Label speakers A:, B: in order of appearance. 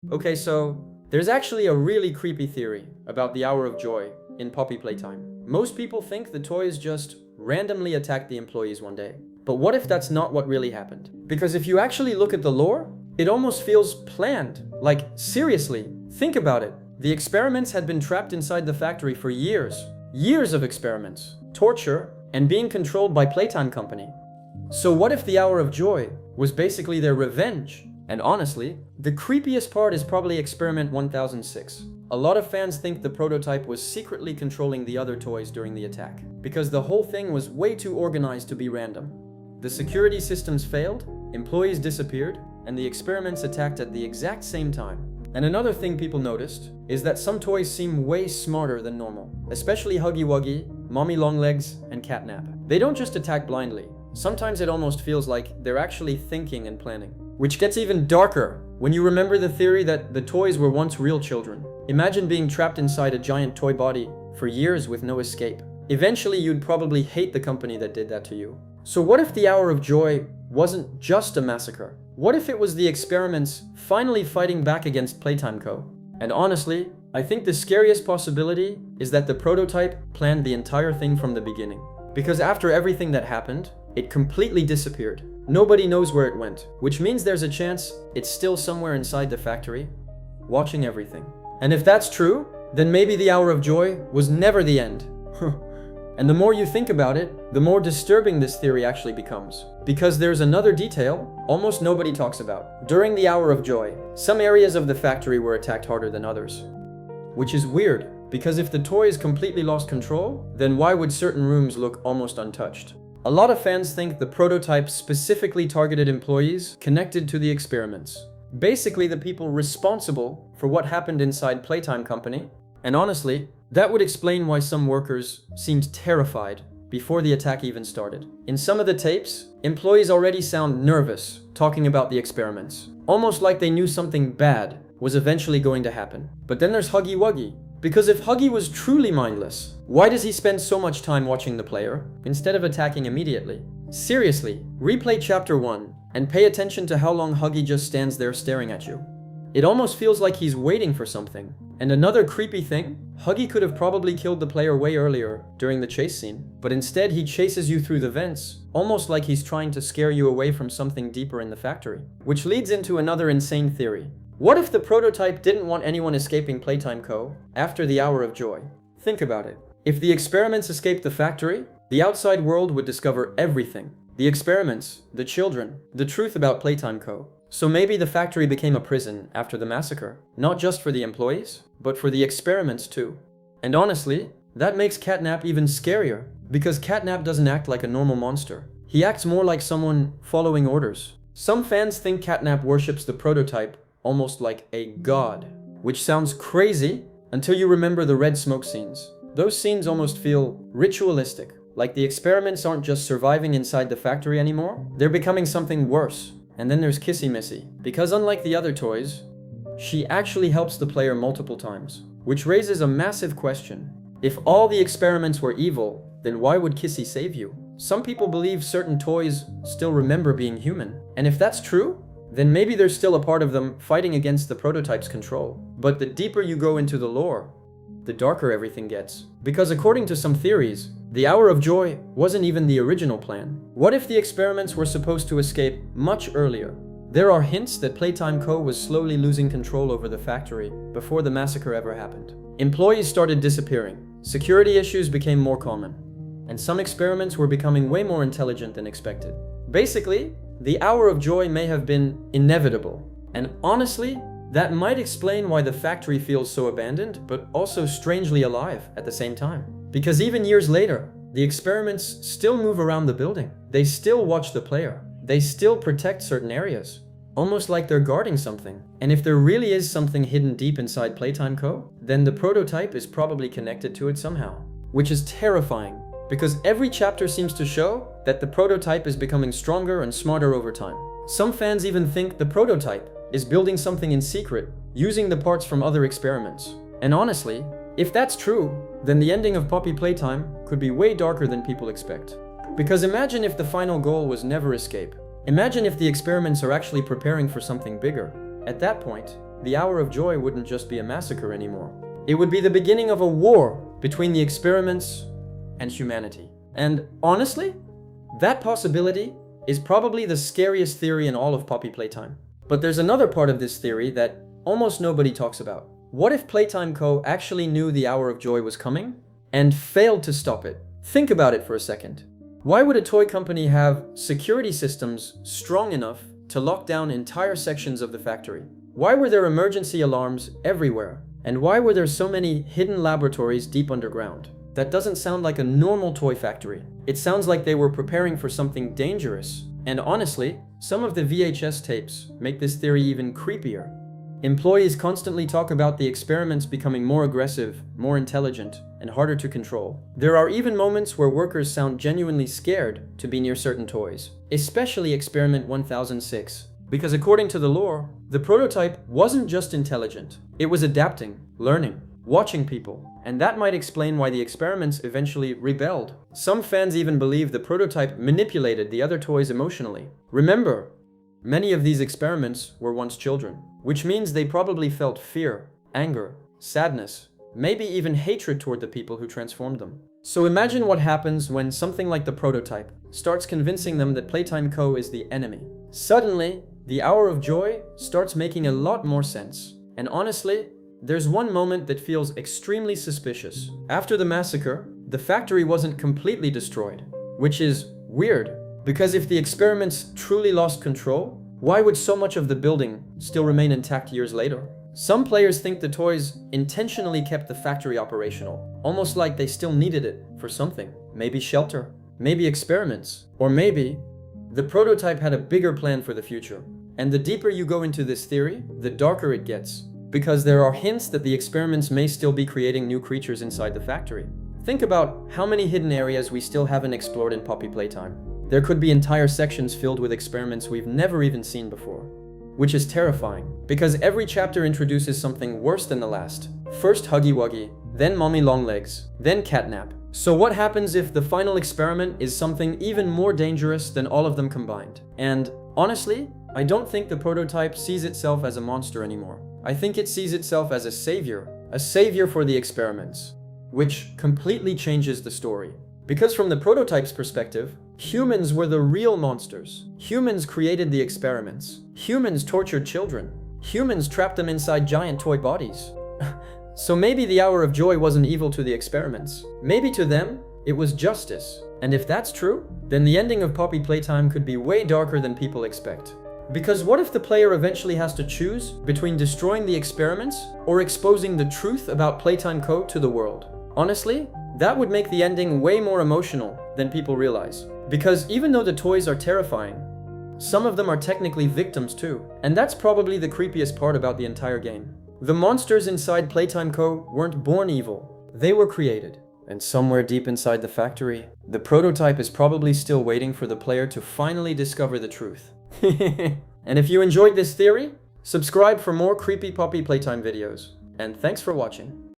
A: Okay, so there's actually a really creepy theory about the Hour of Joy in Poppy Playtime. Most people think the toys just randomly attacked the employees one day. But what if that's not what really happened? Because if you actually look at the lore, it almost feels planned. Like, seriously, think about it. The experiments had been trapped inside the factory for years. Years of experiments, torture, and being controlled by Playtime Company. So what if the Hour of Joy was basically their revenge? And honestly, the creepiest part is probably Experiment 1006. A lot of fans think the prototype was secretly controlling the other toys during the attack, because the whole thing was way too organized to be random. The security systems failed, employees disappeared, and the experiments attacked at the exact same time. And another thing people noticed is that some toys seem way smarter than normal, especially Huggy Wuggy, Mommy Longlegs, and CatNap. They don't just attack blindly. Sometimes it almost feels like they're actually thinking and planning. Which gets even darker when you remember the theory that the toys were once real children. Imagine being trapped inside a giant toy body for years with no escape. Eventually, you'd probably hate the company that did that to you. So what if the Hour of Joy wasn't just a massacre? What if it was the experiments finally fighting back against Playtime Co? And honestly, I think the scariest possibility is that the prototype planned the entire thing from the beginning. Because after everything that happened, it completely disappeared. Nobody knows where it went, which means there's a chance it's still somewhere inside the factory, watching everything. And if that's true, then maybe the Hour of Joy was never the end. And the more you think about it, the more disturbing this theory actually becomes. Because there's another detail almost nobody talks about. During the Hour of Joy, some areas of the factory were attacked harder than others. Which is weird, because if the toys completely lost control, then why would certain rooms look almost untouched? A lot of fans think the prototype specifically targeted employees connected to the experiments. Basically the people responsible for what happened inside Playtime Company. And honestly, that would explain why some workers seemed terrified before the attack even started. In some of the tapes, employees already sound nervous talking about the experiments. Almost like they knew something bad was eventually going to happen. But then there's Huggy Wuggy. Because if Huggy was truly mindless, why does he spend so much time watching the player instead of attacking immediately? Seriously, replay chapter 1 and pay attention to how long Huggy just stands there staring at you. It almost feels like he's waiting for something. And another creepy thing, Huggy could have probably killed the player way earlier during the chase scene, but instead he chases you through the vents, almost like he's trying to scare you away from something deeper in the factory. Which leads into another insane theory. What if the prototype didn't want anyone escaping Playtime Co. after the Hour of Joy? Think about it. If the experiments escaped the factory, the outside world would discover everything. The experiments, the children, the truth about Playtime Co. So maybe the factory became a prison after the massacre, not just for the employees, but for the experiments too. And honestly, that makes CatNap even scarier, because CatNap doesn't act like a normal monster. He acts more like someone following orders. Some fans think CatNap worships the prototype almost like a god, which sounds crazy until you remember the red smoke scenes. Those scenes almost feel ritualistic, like the experiments aren't just surviving inside the factory anymore, they're becoming something worse. And then there's Kissy Missy, because unlike the other toys, she actually helps the player multiple times, which raises a massive question. If all the experiments were evil, then why would Kissy save you? Some people believe certain toys still remember being human, and if that's true, then maybe there's still a part of them fighting against the prototype's control. But the deeper you go into the lore, the darker everything gets. Because according to some theories, the Hour of Joy wasn't even the original plan. What if the experiments were supposed to escape much earlier? There are hints that Playtime Co. was slowly losing control over the factory before the massacre ever happened. Employees started disappearing, security issues became more common, and some experiments were becoming way more intelligent than expected. Basically, the Hour of Joy may have been inevitable, and honestly, that might explain why the factory feels so abandoned, but also strangely alive at the same time. Because even years later, the experiments still move around the building. They still watch the player. They still protect certain areas, almost like they're guarding something. And if there really is something hidden deep inside Playtime Co., then the prototype is probably connected to it somehow. Which is terrifying, because every chapter seems to show that the prototype is becoming stronger and smarter over time. Some fans even think the prototype is building something in secret, using the parts from other experiments. And honestly, if that's true, then the ending of Poppy Playtime could be way darker than people expect. Because imagine if the final goal was never escape. Imagine if the experiments are actually preparing for something bigger. At that point, the Hour of Joy wouldn't just be a massacre anymore. It would be the beginning of a war between the experiments and humanity. And honestly, that possibility is probably the scariest theory in all of Poppy Playtime. But there's another part of this theory that almost nobody talks about. What if Playtime Co. actually knew the Hour of Joy was coming and failed to stop it? Think about it for a second. Why would a toy company have security systems strong enough to lock down entire sections of the factory? Why were there emergency alarms everywhere? And why were there so many hidden laboratories deep underground? That doesn't sound like a normal toy factory. It sounds like they were preparing for something dangerous. And honestly, some of the VHS tapes make this theory even creepier. Employees constantly talk about the experiments becoming more aggressive, more intelligent, and harder to control. There are even moments where workers sound genuinely scared to be near certain toys, especially Experiment 1006. Because according to the lore, the prototype wasn't just intelligent, it was adapting, learning, watching people, and that might explain why the experiments eventually rebelled. Some fans even believe the prototype manipulated the other toys emotionally. Remember, many of these experiments were once children, which means they probably felt fear, anger, sadness, maybe even hatred toward the people who transformed them. So imagine what happens when something like the prototype starts convincing them that Playtime Co. is the enemy. Suddenly, the Hour of Joy starts making a lot more sense. And honestly, there's one moment that feels extremely suspicious. After the massacre, the factory wasn't completely destroyed, which is weird, because if the experiments truly lost control, why would so much of the building still remain intact years later? Some players think the toys intentionally kept the factory operational, almost like they still needed it for something. Maybe shelter, maybe experiments, or maybe the prototype had a bigger plan for the future. And the deeper you go into this theory, the darker it gets, because there are hints that the experiments may still be creating new creatures inside the factory. Think about how many hidden areas we still haven't explored in Poppy Playtime. There could be entire sections filled with experiments we've never even seen before, which is terrifying, because every chapter introduces something worse than the last. First Huggy Wuggy, then Mommy Longlegs, then CatNap. So what happens if the final experiment is something even more dangerous than all of them combined? And honestly, I don't think the prototype sees itself as a monster anymore. I think it sees itself as a savior for the experiments, which completely changes the story. Because from the prototype's perspective, humans were the real monsters. Humans created the experiments. Humans tortured children. Humans trapped them inside giant toy bodies. So maybe the Hour of Joy wasn't evil to the experiments. Maybe to them, it was justice. And if that's true, then the ending of Poppy Playtime could be way darker than people expect. Because what if the player eventually has to choose between destroying the experiments or exposing the truth about Playtime Co. to the world? Honestly, that would make the ending way more emotional than people realize. Because even though the toys are terrifying, some of them are technically victims too. And that's probably the creepiest part about the entire game. The monsters inside Playtime Co. weren't born evil, they were created. And somewhere deep inside the factory, the prototype is probably still waiting for the player to finally discover the truth. And if you enjoyed this theory, subscribe for more creepy Poppy Playtime videos. And thanks for watching.